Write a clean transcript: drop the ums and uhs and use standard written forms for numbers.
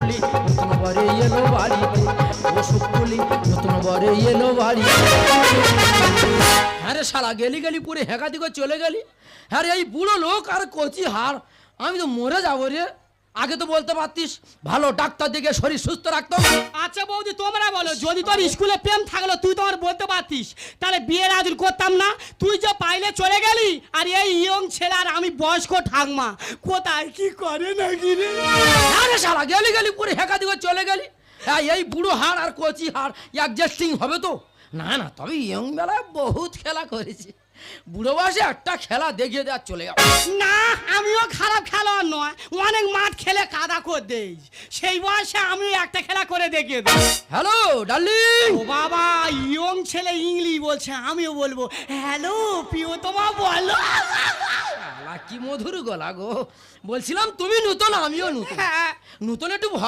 নতুন বরে এলো বাড়িতে, ও শুকুলি নতুন বরে এলো বাড়ি। হ্যাঁ রে শালা, গেলি গেলি পুরে হেঁকা দিকে চলে গেলি। হ্যাঁ রে, এই বুড়ো লোক আর কচি হাড়, আমি তো মরে যাবো রে। আগে তো বলতে পারতিস, ভালো ডাক্তার দিকে শরীর সুস্থ রাখতাম। আচ্ছা বৌদি, তোমরা বলো, যদি তোর স্কুলে প্রেম থাকলো তুই তো আমার বলতে পারতিস, তাহলে বিয়ের আয়োজন করতাম না। তুই যে পাইলে চলে গেলি, আর এই ইয়ং ছেলে আর আমি বয়স্ক ঠাকমা কোথায় কি করে নাকি রে। হ্যাঁ রে শালা, গেলি গেলি পুরে হেঁকা দিকে চলে গেলি। হ্যাঁ, এই বুড়ো হাড় আর কচি হাড় অ্যাডজাস্টিং হবে তো? না না, তবে ইয়ং বেলায় বহুত খেলা করেছি, বুড়ো বয়সে একটা খেলা দেখিয়ে দেওয়া চলে যাবে না, আমিও খারাপ খেলোয়াড় নয়, অনেক মাঠ খেলে কাদা করে দেই, সেই বয়সে আমিও একটা খেলা করে দেখিয়ে দেই। Hello darling. ও বাবা, ইয়ং ছেলে ইংলিশ বলছে, আমিও বলবো হ্যালো প্রিয়তমা বলো। শালা কি মধুর গলা গো। বলছিলাম তুমি নূতন, আমিও নূতন। হ্যাঁ। নূতন একটু ভয়